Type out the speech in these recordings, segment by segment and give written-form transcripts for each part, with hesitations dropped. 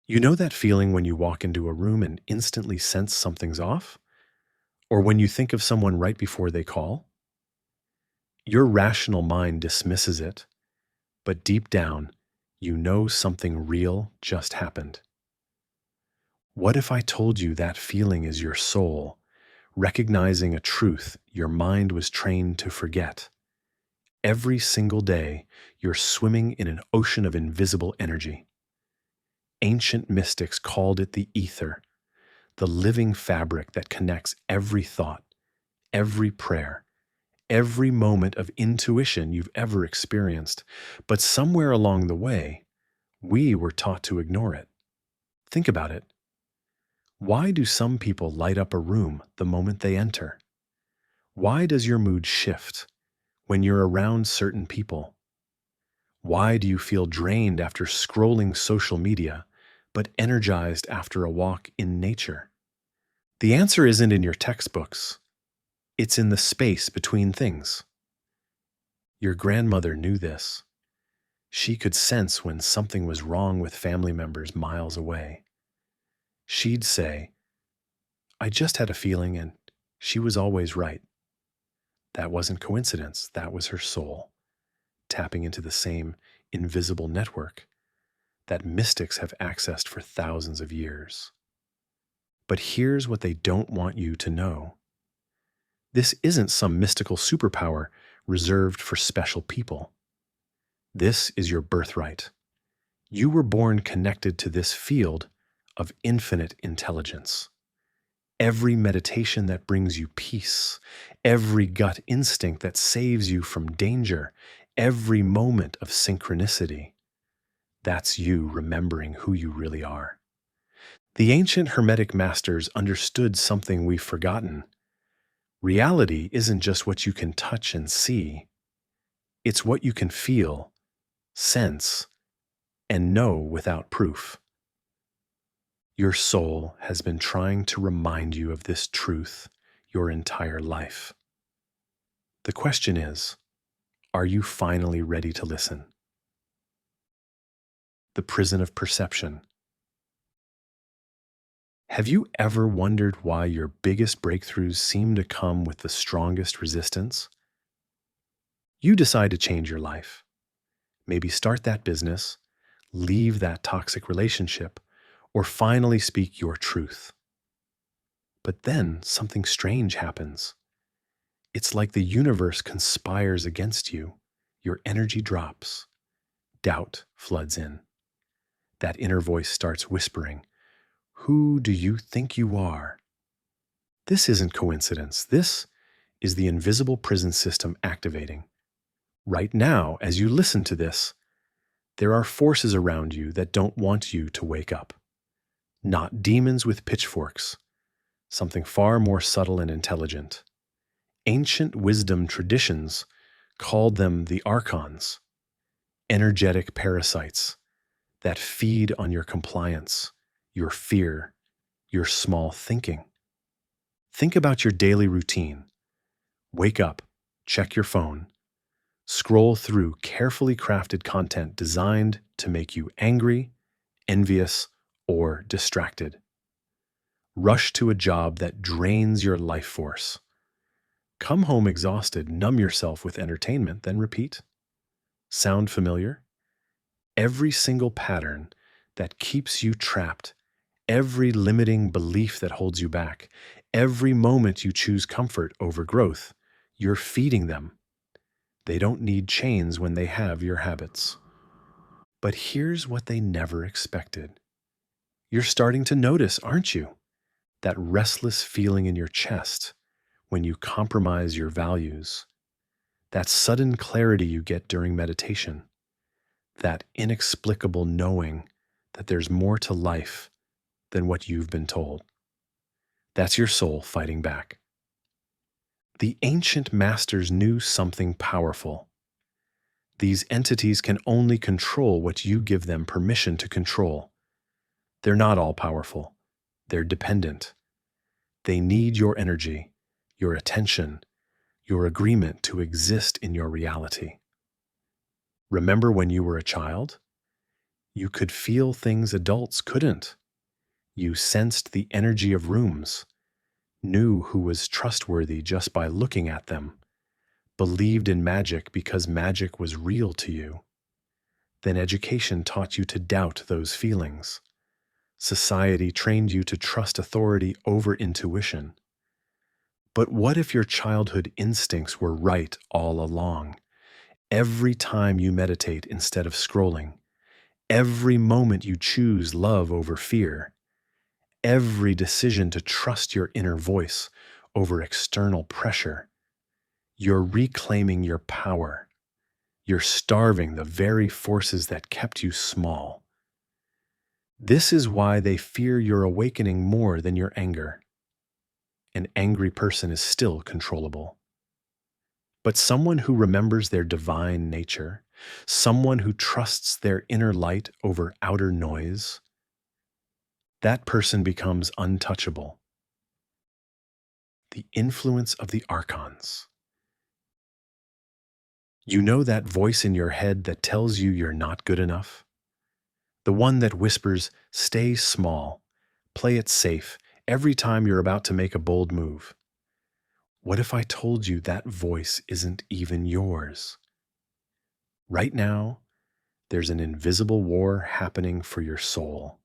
You know that feeling when you walk into a room and instantly sense something's off? Or when you think of someone right before they call? Your rational mind dismisses it, but deep down, you know something real just happened. What if I told you that feeling is your soul, recognizing a truth your mind was trained to forget? Every single day, you're swimming in an ocean of invisible energy. Ancient mystics called it the ether, the living fabric that connects every thought, every prayer, every moment of intuition you've ever experienced. But somewhere along the way, we were taught to ignore it. Think about it. Why do some people light up a room the moment they enter? Why does your mood shift when you're around certain people? Why do you feel drained after scrolling social media, but energized after a walk in nature? The answer isn't in your textbooks. It's in the space between things. Your grandmother knew this. She could sense when something was wrong with family members miles away. She'd say, "I just had a feeling," and she was always right. That wasn't coincidence. That was her soul, tapping into the same invisible network that mystics have accessed for thousands of years. But here's what they don't want you to know. This isn't some mystical superpower reserved for special people. This is your birthright. You were born connected to this field of infinite intelligence. Every meditation that brings you peace, every gut instinct that saves you from danger, every moment of synchronicity, that's you remembering who you really are. The ancient Hermetic masters understood something we've forgotten. Reality isn't just what you can touch and see, it's what you can feel, sense, and know without proof. Your soul has been trying to remind you of this truth your entire life. The question is, are you finally ready to listen? The prison of perception. Have you ever wondered why your biggest breakthroughs seem to come with the strongest resistance? You decide to change your life. Maybe start that business, leave that toxic relationship, or finally speak your truth. But then something strange happens. It's like the universe conspires against you. Your energy drops. Doubt floods in. That inner voice starts whispering, "Who do you think you are?" This isn't coincidence. This is the invisible prison system activating. Right now, as you listen to this, there are forces around you that don't want you to wake up. Not demons with pitchforks, something far more subtle and intelligent. Ancient wisdom traditions called them the Archons, energetic parasites that feed on your compliance, your fear, your small thinking. Think about your daily routine. Wake up, check your phone, scroll through carefully crafted content designed to make you angry, envious, or distracted. Rush to a job that drains your life force. Come home exhausted, numb yourself with entertainment, then repeat. Sound familiar? Every single pattern that keeps you trapped, every limiting belief that holds you back, every moment you choose comfort over growth, you're feeding them. They don't need chains when they have your habits. But here's what they never expected. You're starting to notice, aren't you? That restless feeling in your chest when you compromise your values, that sudden clarity you get during meditation, that inexplicable knowing that there's more to life than what you've been told. That's your soul fighting back. The ancient masters knew something powerful. These entities can only control what you give them permission to control. They're not all powerful. They're dependent. They need your energy, your attention, your agreement to exist in your reality. Remember when you were a child? You could feel things adults couldn't. You sensed the energy of rooms, knew who was trustworthy just by looking at them, believed in magic because magic was real to you. Then education taught you to doubt those feelings. Society trained you to trust authority over intuition. But what if your childhood instincts were right all along? Every time you meditate instead of scrolling, every moment you choose love over fear, every decision to trust your inner voice over external pressure, you're reclaiming your power. You're starving the very forces that kept you small. This is why they fear your awakening more than your anger. An angry person is still controllable. But someone who remembers their divine nature, someone who trusts their inner light over outer noise, that person becomes untouchable. The influence of the Archons. You know that voice in your head that tells you you're not good enough? The one that whispers, "Stay small, play it safe," every time you're about to make a bold move. What if I told you that voice isn't even yours? Right now, there's an invisible war happening for your soul.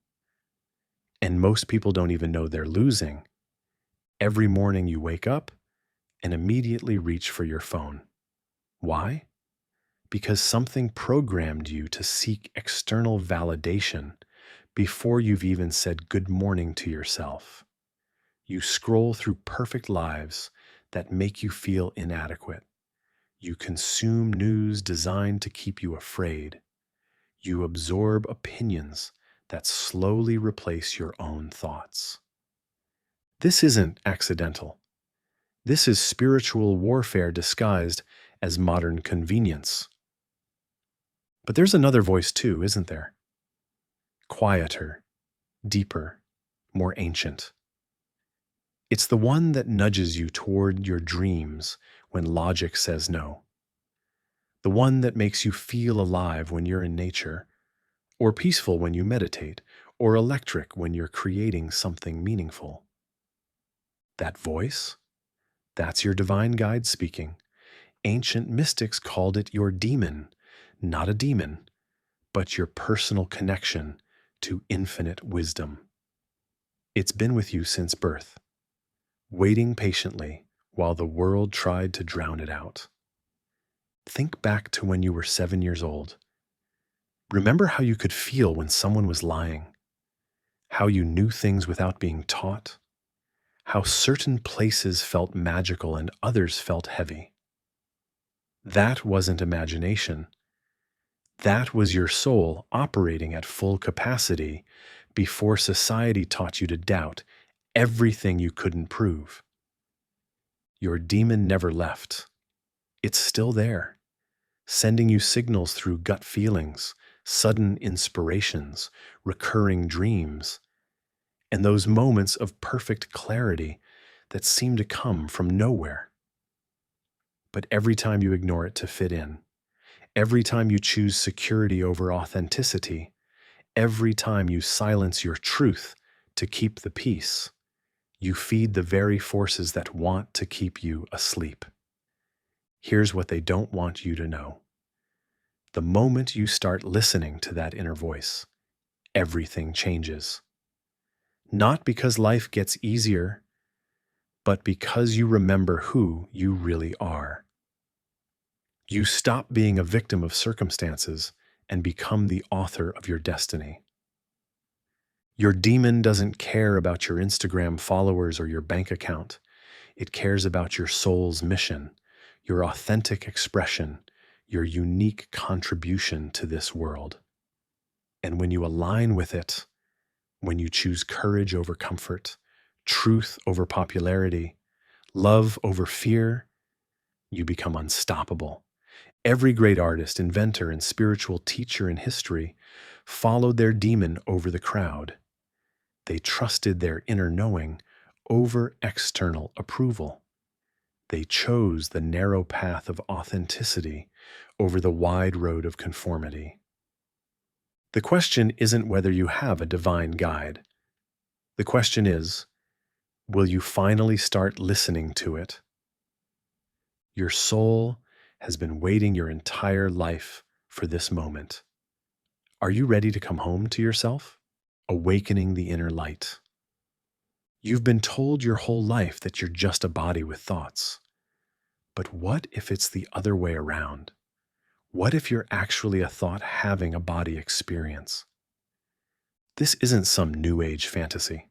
And most people don't even know they're losing. Every morning you wake up and immediately reach for your phone. Why? Because something programmed you to seek external validation before you've even said good morning to yourself. You scroll through perfect lives that make you feel inadequate. You consume news designed to keep you afraid. You absorb opinions that slowly replace your own thoughts. This isn't accidental. This is spiritual warfare disguised as modern convenience. But there's another voice too, isn't there? Quieter, deeper, more ancient. It's the one that nudges you toward your dreams when logic says no. The one that makes you feel alive when you're in nature, or peaceful when you meditate, or electric when you're creating something meaningful. That voice, that's your divine guide speaking. Ancient mystics called it your demon, not a demon, but your personal connection to infinite wisdom. It's been with you since birth, waiting patiently while the world tried to drown it out. Think back to when you were 7 years old. Remember how you could feel when someone was lying, how you knew things without being taught, how certain places felt magical and others felt heavy. That wasn't imagination. That was your soul operating at full capacity before society taught you to doubt everything you couldn't prove. Your demon never left. It's still there, sending you signals through gut feelings, sudden inspirations, recurring dreams, and those moments of perfect clarity that seem to come from nowhere. But every time you ignore it to fit in, every time you choose security over authenticity, every time you silence your truth to keep the peace, you feed the very forces that want to keep you asleep. Here's what they don't want you to know. The moment you start listening to that inner voice, everything changes. Not because life gets easier, but because you remember who you really are. You stop being a victim of circumstances and become the author of your destiny. Your demon doesn't care about your Instagram followers or your bank account. It cares about your soul's mission, your authentic expression, your unique contribution to this world. And when you align with it, when you choose courage over comfort, truth over popularity, love over fear, you become unstoppable. Every great artist, inventor, and spiritual teacher in history followed their demon over the crowd. They trusted their inner knowing over external approval. They chose the narrow path of authenticity over the wide road of conformity. The question isn't whether you have a divine guide. The question is, will you finally start listening to it? Your soul has been waiting your entire life for this moment. Are you ready to come home to yourself? Awakening the inner light. You've been told your whole life that you're just a body with thoughts. But what if it's the other way around? What if you're actually a thought having a body experience? This isn't some new age fantasy.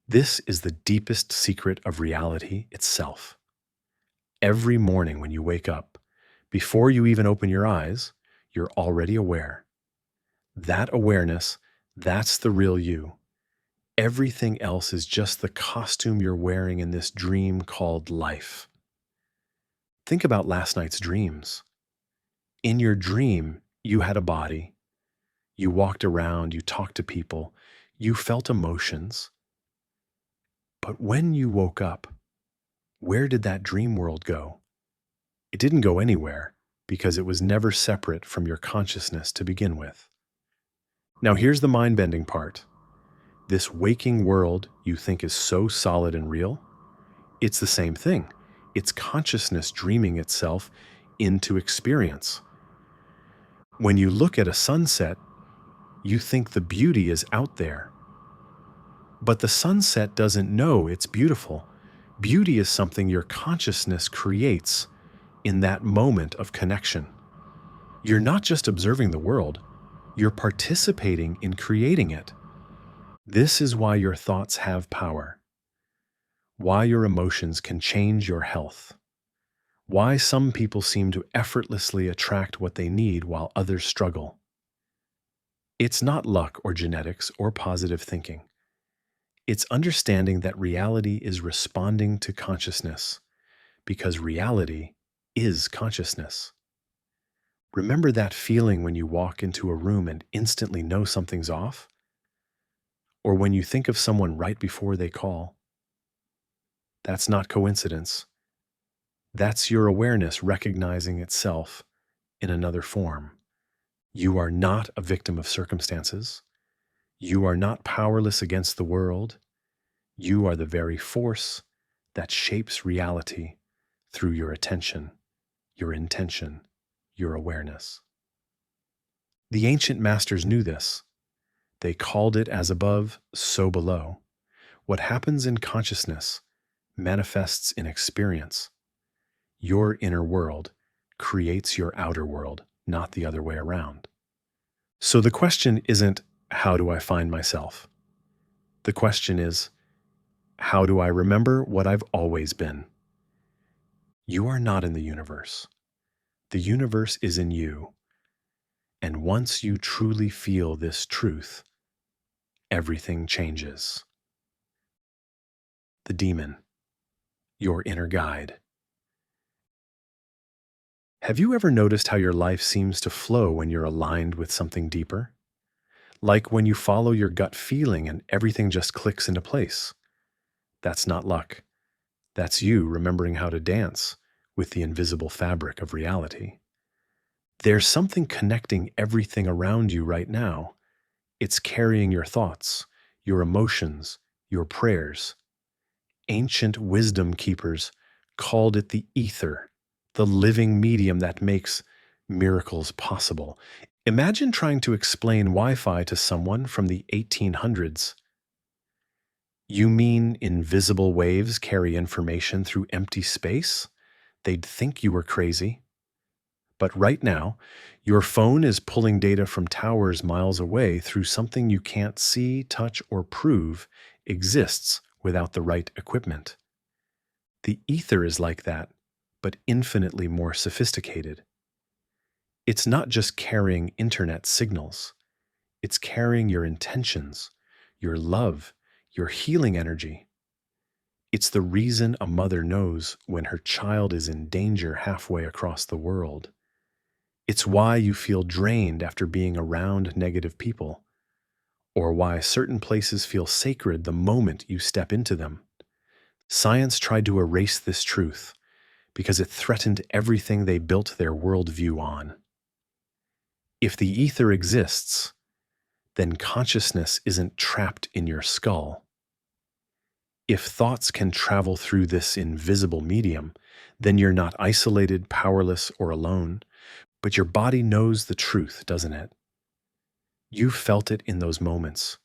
This is the deepest secret of reality itself. Every morning when you wake up, before you even open your eyes, you're already aware. That awareness, that's the real you. Everything else is just the costume you're wearing in this dream called life. Think about last night's dreams. In your dream, you had a body. You walked around, you talked to people, you felt emotions. But when you woke up, where did that dream world go? It didn't go anywhere because it was never separate from your consciousness to begin with. Now here's the mind-bending part. This waking world you think is so solid and real, it's the same thing. It's consciousness dreaming itself into experience. When you look at a sunset, you think the beauty is out there. But the sunset doesn't know it's beautiful. Beauty is something your consciousness creates in that moment of connection. You're not just observing the world, you're participating in creating it. This is why your thoughts have power, why your emotions can change your health, why some people seem to effortlessly attract what they need while others struggle. It's not luck or genetics or positive thinking. It's understanding that reality is responding to consciousness, because reality is consciousness. Remember that feeling when you walk into a room and instantly know something's off? Or when you think of someone right before they call? That's not coincidence. That's your awareness recognizing itself in another form. You are not a victim of circumstances. You are not powerless against the world. You are the very force that shapes reality through your attention, your intention, your awareness. The ancient masters knew this. They called it as above, so below. What happens in consciousness manifests in experience. Your inner world creates your outer world, not the other way around. So the question isn't, how do I find myself? The question is, how do I remember what I've always been? You are not in the universe. The universe is in you. And once you truly feel this truth, everything changes. The demon, your inner guide. Have you ever noticed how your life seems to flow when you're aligned with something deeper? Like when you follow your gut feeling and everything just clicks into place. That's not luck. That's you remembering how to dance with the invisible fabric of reality. There's something connecting everything around you right now. It's carrying your thoughts, your emotions, your prayers. Ancient wisdom keepers called it the ether, the living medium that makes miracles possible. Imagine trying to explain Wi-Fi to someone from the 1800s. You mean invisible waves carry information through empty space? They'd think you were crazy. But right now, your phone is pulling data from towers miles away through something you can't see, touch, or prove exists without the right equipment. The ether is like that, but infinitely more sophisticated. It's not just carrying internet signals. It's carrying your intentions, your love, your healing energy. It's the reason a mother knows when her child is in danger halfway across the world. It's why you feel drained after being around negative people, or why certain places feel sacred the moment you step into them. Science tried to erase this truth because it threatened everything they built their worldview on. If the ether exists, then consciousness isn't trapped in your skull. If thoughts can travel through this invisible medium, then you're not isolated, powerless, or alone, but your body knows the truth, doesn't it? You felt it in those moments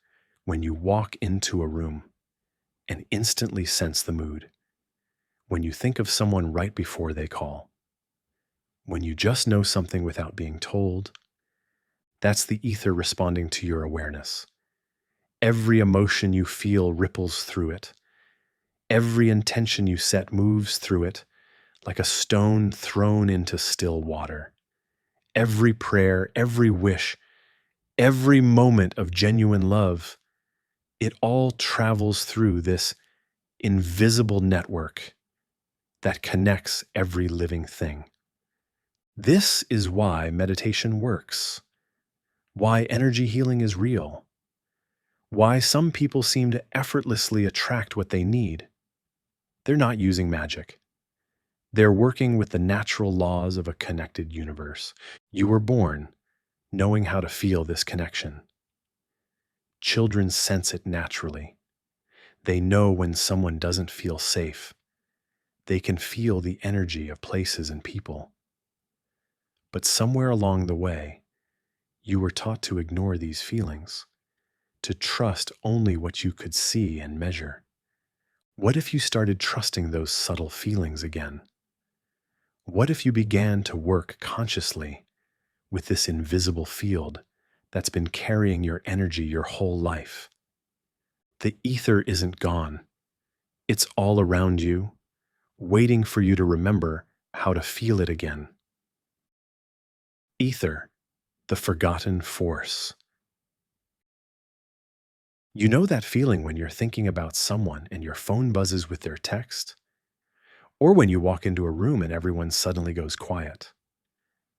when you walk into a room and instantly sense the mood, when you think of someone right before they call, when you just know something without being told. That's the ether responding to your awareness. Every emotion you feel ripples through it. Every intention you set moves through it like a stone thrown into still water. Every prayer, every wish, every moment of genuine love, it all travels through this invisible network that connects every living thing. This is why meditation works, why energy healing is real, why some people seem to effortlessly attract what they need. They're not using magic. They're working with the natural laws of a connected universe. You were born knowing how to feel this connection. Children sense it naturally. They know when someone doesn't feel safe. They can feel the energy of places and people. But somewhere along the way, you were taught to ignore these feelings, to trust only what you could see and measure. What if you started trusting those subtle feelings again? What if you began to work consciously with this invisible field that's been carrying your energy your whole life? The ether isn't gone. It's all around you, waiting for you to remember how to feel it again. Ether, the forgotten force. You know that feeling when you're thinking about someone and your phone buzzes with their text? Or when you walk into a room and everyone suddenly goes quiet?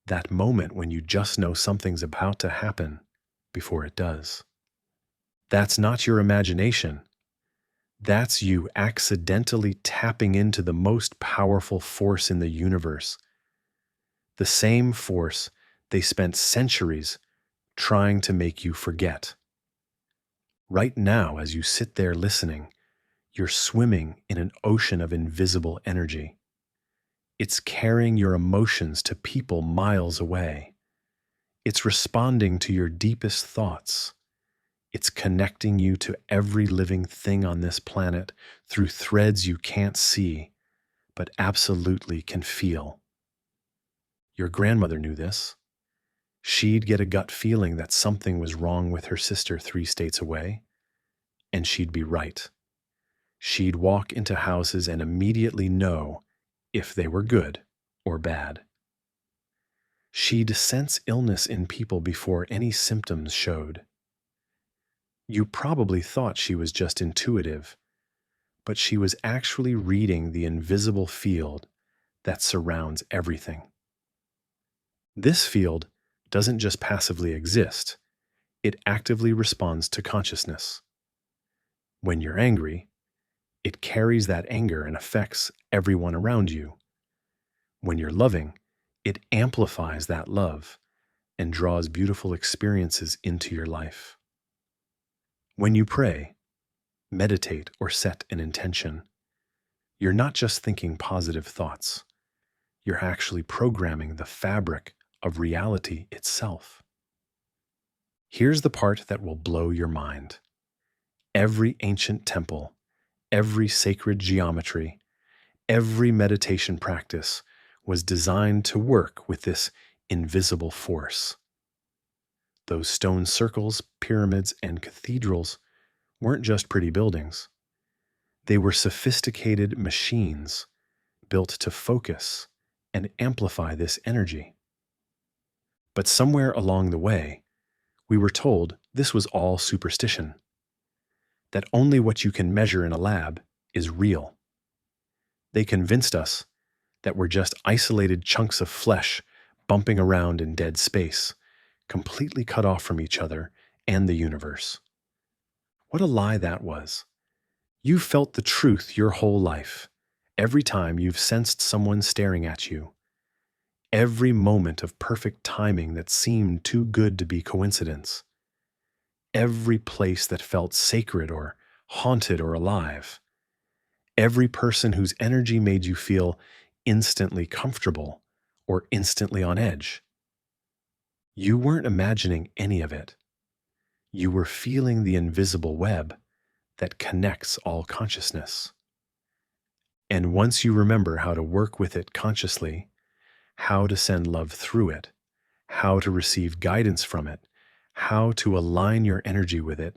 That moment when you just know something's about to happen before it does. That's not your imagination. That's you accidentally tapping into the most powerful force in the universe. The same force they spent centuries trying to make you forget. Right now, as you sit there listening, you're swimming in an ocean of invisible energy. It's carrying your emotions to people miles away. It's responding to your deepest thoughts. It's connecting you to every living thing on this planet through threads you can't see, but absolutely can feel. Your grandmother knew this. She'd get a gut feeling that something was wrong with her sister 3 states away, and she'd be right. She'd walk into houses and immediately know if they were good or bad. She'd sense illness in people before any symptoms showed. You probably thought she was just intuitive, but she was actually reading the invisible field that surrounds everything. This field doesn't just passively exist, it actively responds to consciousness. When you're angry, it carries that anger and affects everyone around you. When you're loving, it amplifies that love and draws beautiful experiences into your life. When you pray, meditate, or set an intention, you're not just thinking positive thoughts. You're actually programming the fabric of reality itself. Here's the part that will blow your mind. Every ancient temple, every sacred geometry, every meditation practice was designed to work with this invisible force. Those stone circles, pyramids, and cathedrals weren't just pretty buildings. They were sophisticated machines built to focus and amplify this energy. But somewhere along the way, we were told this was all superstition, that only what you can measure in a lab is real. They convinced us that we're just isolated chunks of flesh bumping around in dead space, completely cut off from each other and the universe. What a lie that was. You've felt the truth your whole life, every time you've sensed someone staring at you, every moment of perfect timing that seemed too good to be coincidence, every place that felt sacred or haunted or alive, every person whose energy made you feel instantly comfortable or instantly on edge. You weren't imagining any of it. You were feeling the invisible web that connects all consciousness. And once you remember how to work with it consciously, how to send love through it, how to receive guidance from it, how to align your energy with it,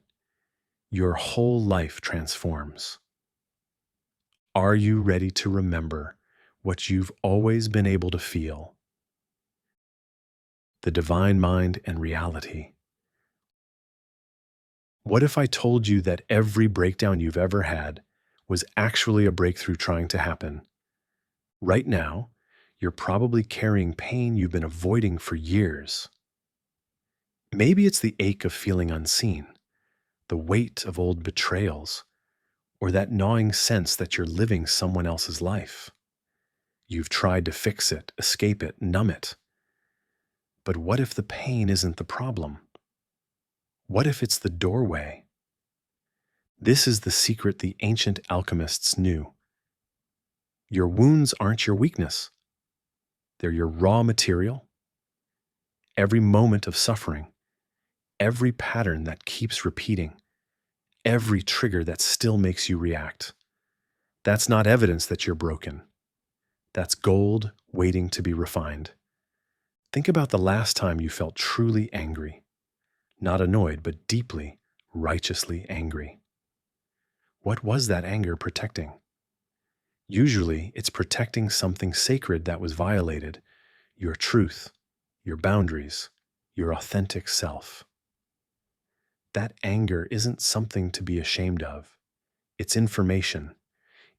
your whole life transforms. Are you ready to remember what you've always been able to feel? The divine mind and reality. What if I told you that every breakdown you've ever had was actually a breakthrough trying to happen? Right now, you're probably carrying pain you've been avoiding for years. Maybe it's the ache of feeling unseen, the weight of old betrayals, or that gnawing sense that you're living someone else's life. You've tried to fix it, escape it, numb it. But what if the pain isn't the problem? What if it's the doorway? This is the secret the ancient alchemists knew. Your wounds aren't your weakness. They're your raw material. Every moment of suffering, every pattern that keeps repeating, every trigger that still makes you react. That's not evidence that you're broken. That's gold waiting to be refined. Think about the last time you felt truly angry. Not annoyed, but deeply, righteously angry. What was that anger protecting? Usually, it's protecting something sacred that was violated, your truth, your boundaries, your authentic self. That anger isn't something to be ashamed of. It's information.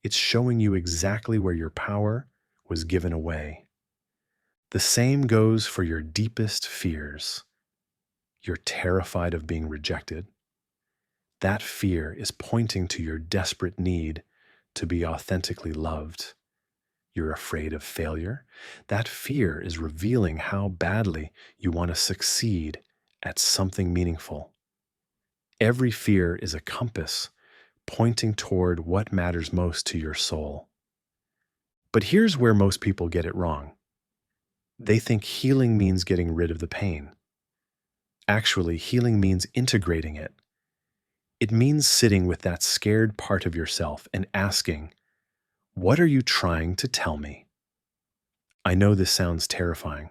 It's showing you exactly where your power was given away. The same goes for your deepest fears. You're terrified of being rejected. That fear is pointing to your desperate need to be authentically loved. You're afraid of failure. That fear is revealing how badly you want to succeed at something meaningful. Every fear is a compass pointing toward what matters most to your soul. But here's where most people get it wrong. They think healing means getting rid of the pain. Actually, healing means integrating it. It means sitting with that scared part of yourself and asking, what are you trying to tell me? I know this sounds terrifying.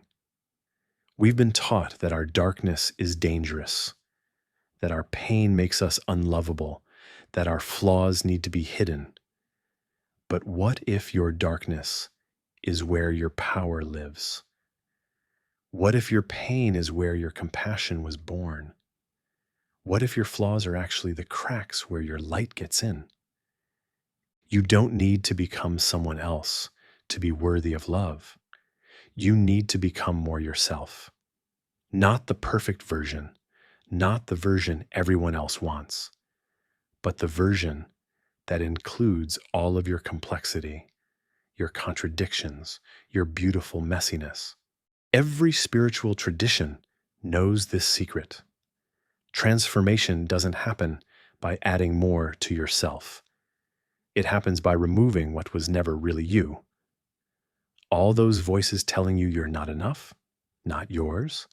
We've been taught that our darkness is dangerous, that our pain makes us unlovable, that our flaws need to be hidden. But what if your darkness is where your power lives? What if your pain is where your compassion was born? What if your flaws are actually the cracks where your light gets in? You don't need to become someone else to be worthy of love. You need to become more yourself. Not the perfect version, not the version everyone else wants, but the version that includes all of your complexity, your contradictions, your beautiful messiness. Every spiritual tradition knows this secret. Transformation doesn't happen by adding more to yourself. It happens by removing what was never really you. All those voices telling you you're not enough, not yours.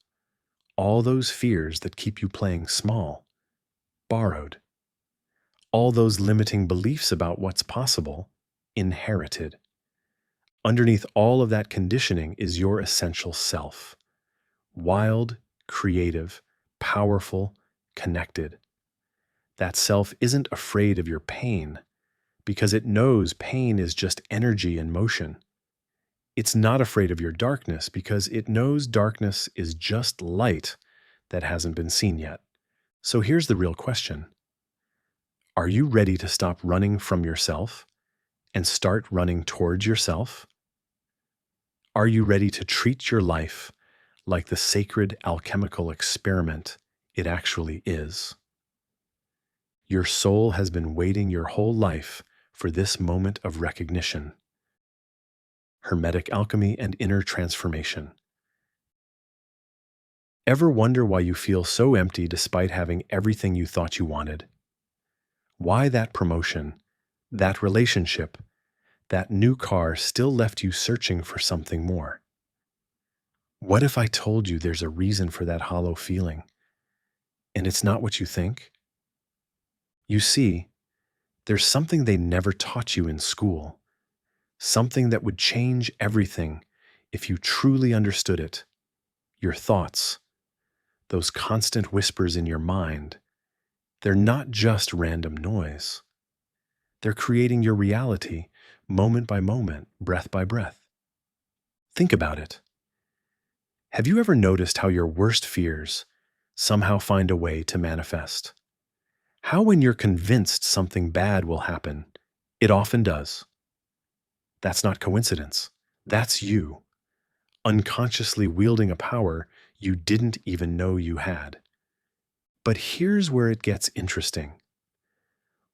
All those fears that keep you playing small, borrowed. All those limiting beliefs about what's possible, inherited. Underneath all of that conditioning is your essential self. Wild, creative, powerful, connected. That self isn't afraid of your pain because it knows pain is just energy in motion. It's not afraid of your darkness because it knows darkness is just light that hasn't been seen yet. So here's the real question. Are you ready to stop running from yourself and start running towards yourself? Are you ready to treat your life like the sacred alchemical experiment it actually is? Your soul has been waiting your whole life for this moment of recognition. Hermetic Alchemy and Inner Transformation. Ever wonder why you feel so empty despite having everything you thought you wanted? Why that promotion, that relationship, that new car still left you searching for something more? What if I told you there's a reason for that hollow feeling, and it's not what you think? You see, there's something they never taught you in school, something that would change everything if you truly understood it. Your thoughts, those constant whispers in your mind, they're not just random noise. They're creating your reality, moment by moment, breath by breath. Think about it. Have you ever noticed how your worst fears somehow find a way to manifest? How, when you're convinced something bad will happen, it often does. That's not coincidence. That's you, unconsciously wielding a power you didn't even know you had. But here's where it gets interesting.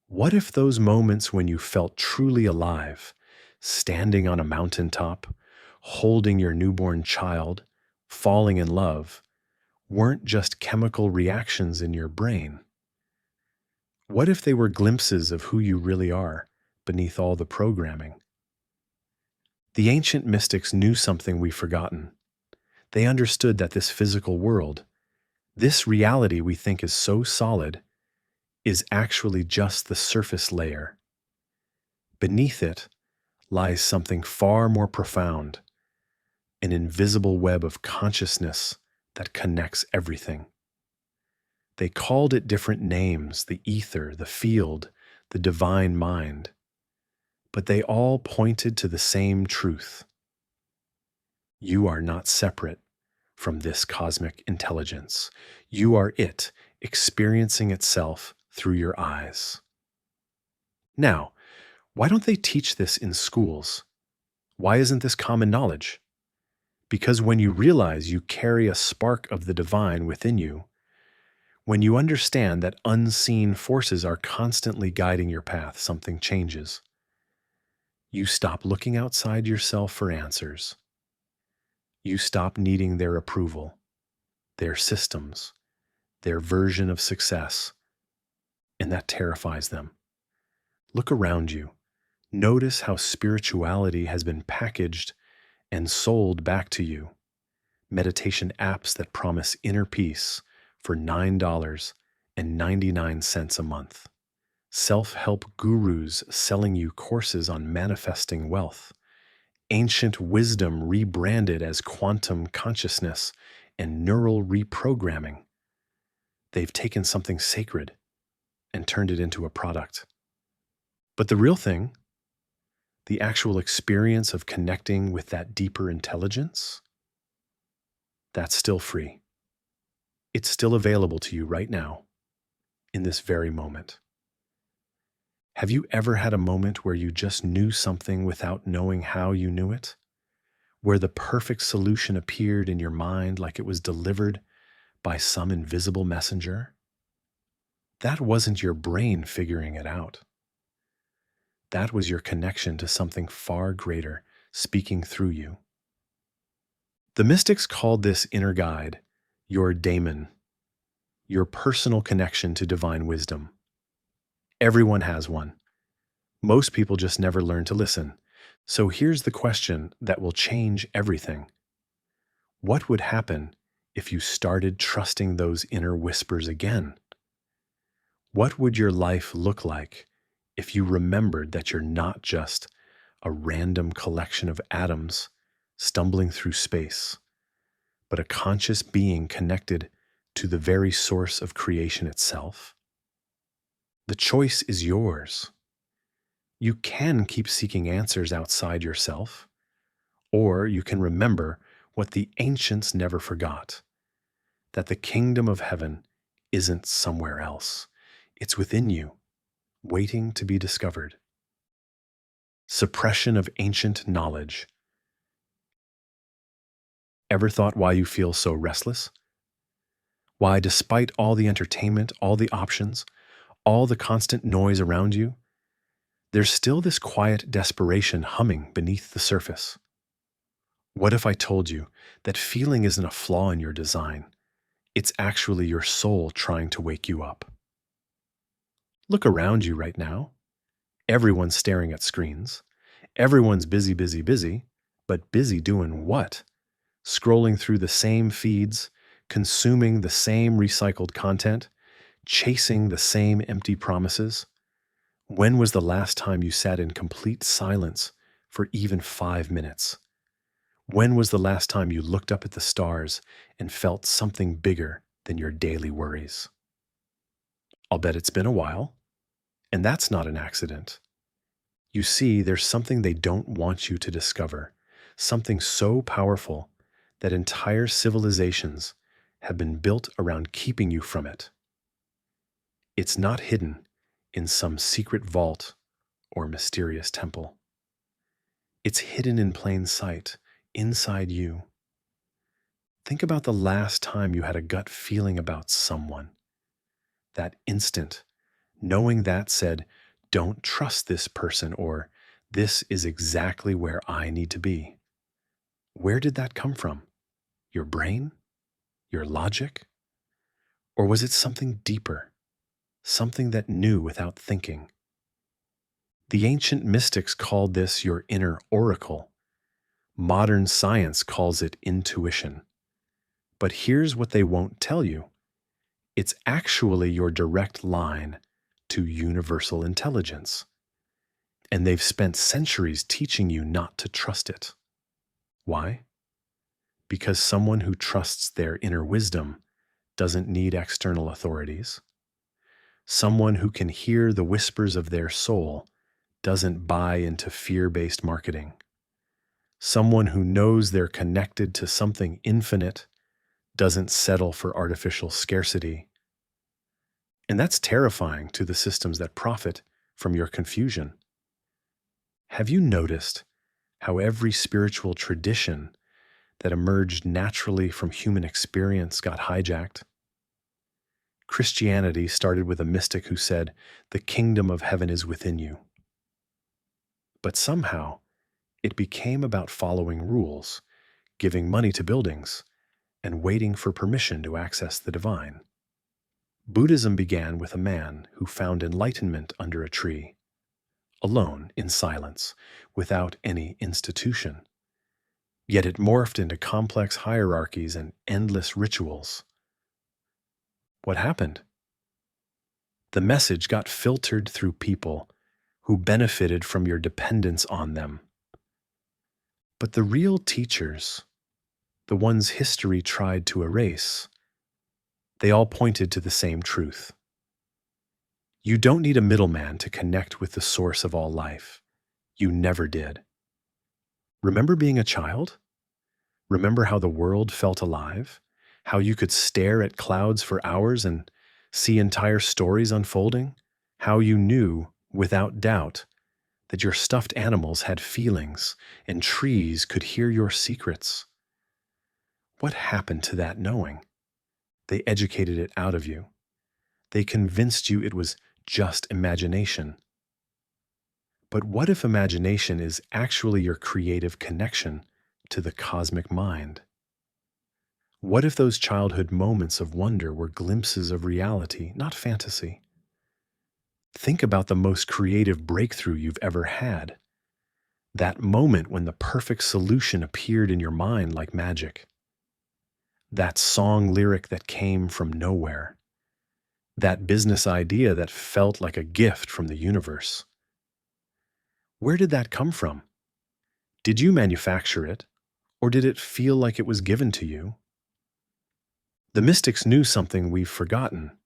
What if those moments when you felt truly alive, standing on a mountaintop, holding your newborn child, falling in love, weren't just chemical reactions in your brain? What if they were glimpses of who you really are beneath all the programming? The ancient mystics knew something we've forgotten. They understood that this physical world, this reality we think is so solid, is actually just the surface layer. Beneath it lies something far more profound, an invisible web of consciousness that connects everything. They called it different names: the ether, the field, the divine mind. But they all pointed to the same truth. You are not separate from this cosmic intelligence. You are it, experiencing itself through your eyes. Now, why don't they teach this in schools? Why isn't this common knowledge? Because when you realize you carry a spark of the divine within you, when you understand that unseen forces are constantly guiding your path, something changes. You stop looking outside yourself for answers. You stop needing their approval, their systems, their version of success, and that terrifies them. Look around you. Notice how spirituality has been packaged and sold back to you. Meditation apps that promise inner peace for $9.99 a month. Self-help gurus selling you courses on manifesting wealth. Ancient wisdom rebranded as quantum consciousness and neural reprogramming. They've taken something sacred and turned it into a product. But the real thing, the actual experience of connecting with that deeper intelligence, that's still free. It's still available to you right now, in this very moment. Have you ever had a moment where you just knew something without knowing how you knew it? Where the perfect solution appeared in your mind like it was delivered by some invisible messenger? That wasn't your brain figuring it out. That was your connection to something far greater speaking through you. The mystics called this inner guide your daemon, your personal connection to divine wisdom. Everyone has one. Most people just never learn to listen. So here's the question that will change everything. What would happen if you started trusting those inner whispers again? What would your life look like if you remembered that you're not just a random collection of atoms stumbling through space, but a conscious being connected to the very source of creation itself? The choice is yours. You can keep seeking answers outside yourself, or you can remember what the ancients never forgot, that the kingdom of heaven isn't somewhere else. It's within you, waiting to be discovered. Suppression of ancient knowledge. Ever thought why you feel so restless? Why, despite all the entertainment, all the options, all the constant noise around you, there's still this quiet desperation humming beneath the surface? What if I told you that feeling isn't a flaw in your design? It's actually your soul trying to wake you up. Look around you right now. Everyone's staring at screens. Everyone's busy, busy, busy. But busy doing what? Scrolling through the same feeds, consuming the same recycled content, chasing the same empty promises. When was the last time you sat in complete silence for even 5 minutes? When was the last time you looked up at the stars and felt something bigger than your daily worries? I'll bet it's been a while, and that's not an accident. You see, there's something they don't want you to discover, something so powerful that entire civilizations have been built around keeping you from it. It's not hidden in some secret vault or mysterious temple. It's hidden in plain sight, inside you. Think about the last time you had a gut feeling about someone. That instant, knowing that said, don't trust this person, or this is exactly where I need to be. Where did that come from? Your brain? Your logic? Or was it something deeper? Something that knew without thinking? The ancient mystics called this your inner oracle. Modern science calls it intuition. But here's what they won't tell you. It's actually your direct line to universal intelligence. And they've spent centuries teaching you not to trust it. Why? Because someone who trusts their inner wisdom doesn't need external authorities. Someone who can hear the whispers of their soul doesn't buy into fear-based marketing. Someone who knows they're connected to something infinite doesn't settle for artificial scarcity. And that's terrifying to the systems that profit from your confusion. Have you noticed how every spiritual tradition that emerged naturally from human experience got hijacked? Christianity started with a mystic who said, "The kingdom of heaven is within you." But somehow, it became about following rules, giving money to buildings, and waiting for permission to access the divine. Buddhism began with a man who found enlightenment under a tree, alone in silence, without any institution. Yet it morphed into complex hierarchies and endless rituals. What happened? The message got filtered through people who benefited from your dependence on them. But the real teachers, the ones history tried to erase, they all pointed to the same truth. You don't need a middleman to connect with the source of all life. You never did. Remember being a child? Remember how the world felt alive? How you could stare at clouds for hours and see entire stories unfolding? How you knew, without doubt, that your stuffed animals had feelings and trees could hear your secrets? What happened to that knowing? They educated it out of you. They convinced you it was just imagination. But what if imagination is actually your creative connection to the cosmic mind? What if those childhood moments of wonder were glimpses of reality, not fantasy? Think about the most creative breakthrough you've ever had. That moment when the perfect solution appeared in your mind like magic. That song lyric that came from nowhere. That business idea that felt like a gift from the universe. Where did that come from? Did you manufacture it, or did it feel like it was given to you? The mystics knew something we've forgotten.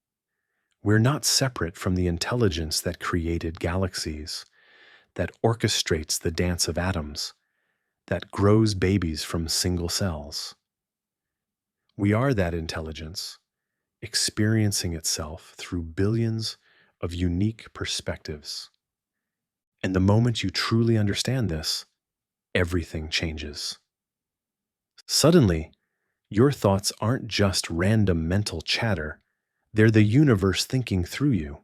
We're not separate from the intelligence that created galaxies, that orchestrates the dance of atoms, that grows babies from single cells. We are that intelligence, experiencing itself through billions of unique perspectives. And the moment you truly understand this, everything changes. Suddenly, your thoughts aren't just random mental chatter, they're the universe thinking through you.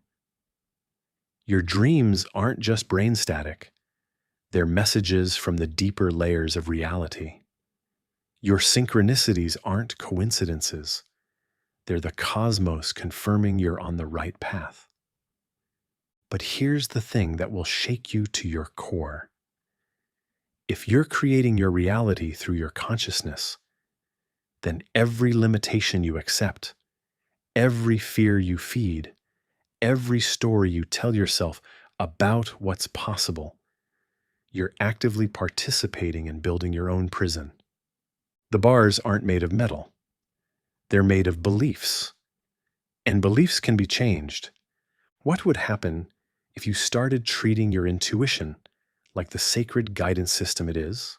Your dreams aren't just brain static, they're messages from the deeper layers of reality. Your synchronicities aren't coincidences, They're the cosmos confirming you're on the right path. But here's the thing that will shake you to your core. If you're creating your reality through your consciousness, then every limitation you accept, every fear you feed, every story you tell yourself about what's possible, you're actively participating in building your own prison. The bars aren't made of metal. They're made of beliefs. And beliefs can be changed. What would happen if you started treating your intuition like the sacred guidance system it is?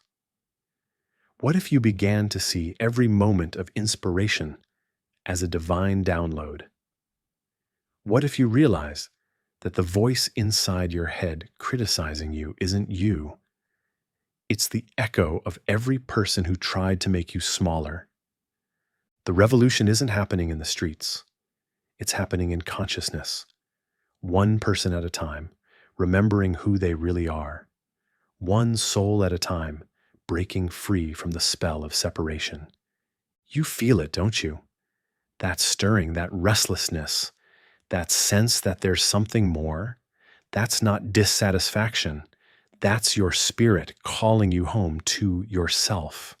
What if you began to see every moment of inspiration as a divine download? What if you realize that the voice inside your head criticizing you isn't you? It's the echo of every person who tried to make you smaller. The revolution isn't happening in the streets. It's happening in consciousness, one person at a time, remembering who they really are, one soul at a time, breaking free from the spell of separation. You feel it, don't you? That stirring, that restlessness, that sense that there's something more. That's not dissatisfaction. That's your spirit calling you home to yourself.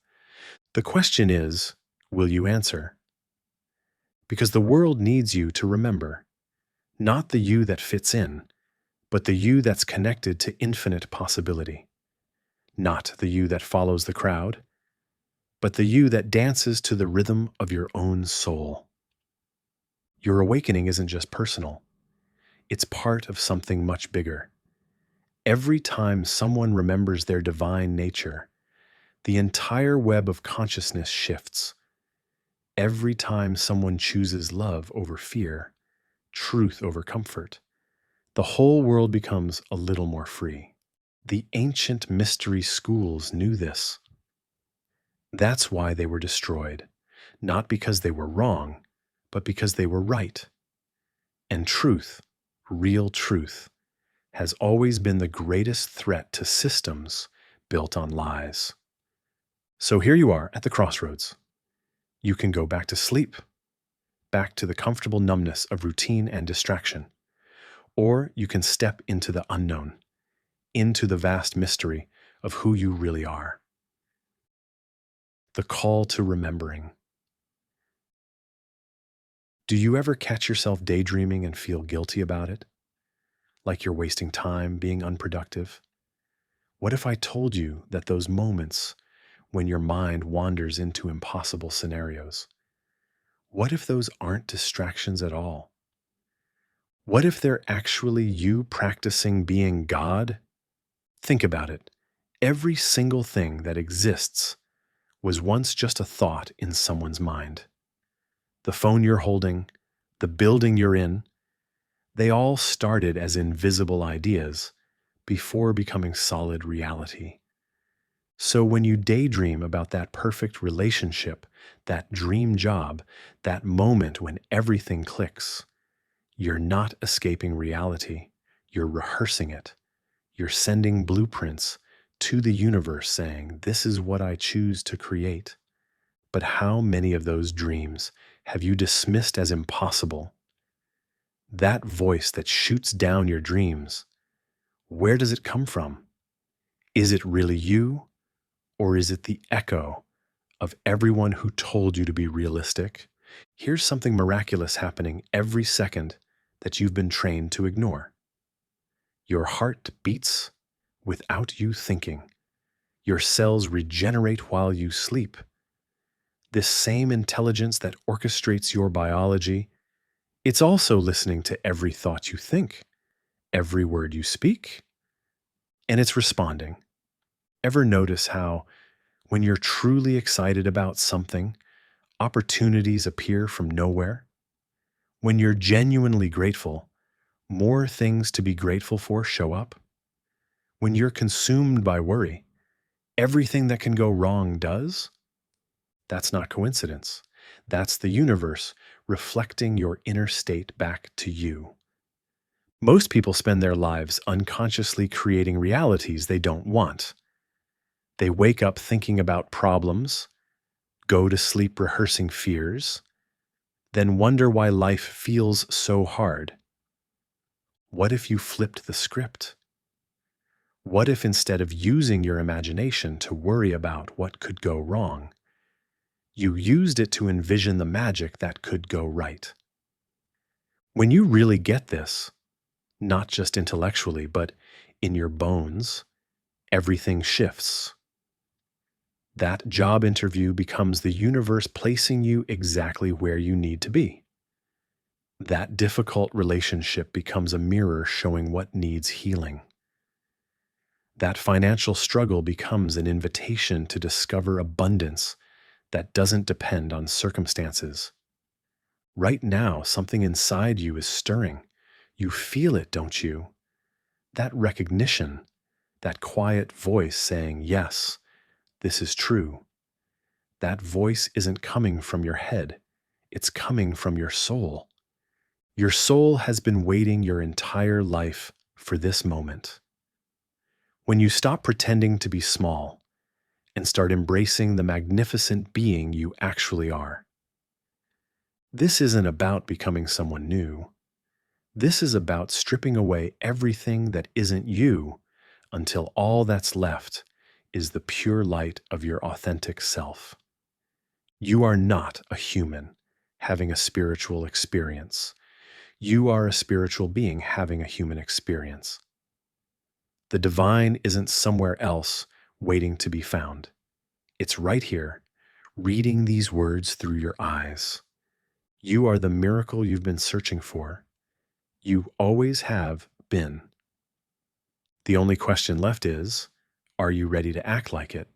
The question is, will you answer? Because the world needs you to remember, not the you that fits in, but the you that's connected to infinite possibility. Not the you that follows the crowd, but the you that dances to the rhythm of your own soul. Your awakening isn't just personal. It's part of something much bigger. Every time someone remembers their divine nature, the entire web of consciousness shifts. Every time someone chooses love over fear, truth over comfort, the whole world becomes a little more free. The ancient mystery schools knew this. That's why they were destroyed, not because they were wrong, but because they were right. And truth, real truth, has always been the greatest threat to systems built on lies. So here you are at the crossroads. You can go back to sleep, back to the comfortable numbness of routine and distraction, or you can step into the unknown, into the vast mystery of who you really are. The call to remembering. Do you ever catch yourself daydreaming and feel guilty about it? Like you're wasting time, being unproductive? What if I told you that those moments when your mind wanders into impossible scenarios, what if those aren't distractions at all? What if they're actually you practicing being God? Think about it. Every single thing that exists was once just a thought in someone's mind. The phone you're holding, the building you're in, they all started as invisible ideas before becoming solid reality. So when you daydream about that perfect relationship, that dream job, that moment when everything clicks, you're not escaping reality. You're rehearsing it. You're sending blueprints to the universe saying, "This is what I choose to create." But how many of those dreams have you dismissed as impossible? That voice that shoots down your dreams, where does it come from? Is it really you, or is it the echo of everyone who told you to be realistic? Here's something miraculous happening every second that you've been trained to ignore. Your heart beats without you thinking. Your cells regenerate while you sleep. This same intelligence that orchestrates your biology, it's also listening to every thought you think, every word you speak, and it's responding. Ever notice how, when you're truly excited about something, opportunities appear from nowhere? When you're genuinely grateful, more things to be grateful for show up? When you're consumed by worry, everything that can go wrong does? That's not coincidence. That's the universe reflecting your inner state back to you. Most people spend their lives unconsciously creating realities they don't want. They wake up thinking about problems, go to sleep rehearsing fears, then wonder why life feels so hard. What if you flipped the script? What if instead of using your imagination to worry about what could go wrong, you used it to envision the magic that could go right? When you really get this, not just intellectually, but in your bones, everything shifts. That job interview becomes the universe placing you exactly where you need to be. That difficult relationship becomes a mirror showing what needs healing. That financial struggle becomes an invitation to discover abundance that doesn't depend on circumstances. Right now, something inside you is stirring. You feel it, don't you? That recognition, that quiet voice saying, yes, this is true. That voice isn't coming from your head. It's coming from your soul. Your soul has been waiting your entire life for this moment. When you stop pretending to be small and start embracing the magnificent being you actually are. This isn't about becoming someone new. This is about stripping away everything that isn't you until all that's left is the pure light of your authentic self. You are not a human having a spiritual experience. You are a spiritual being having a human experience. The divine isn't somewhere else waiting to be found. It's right here, reading these words through your eyes. You are the miracle you've been searching for. You always have been. The only question left is, are you ready to act like it?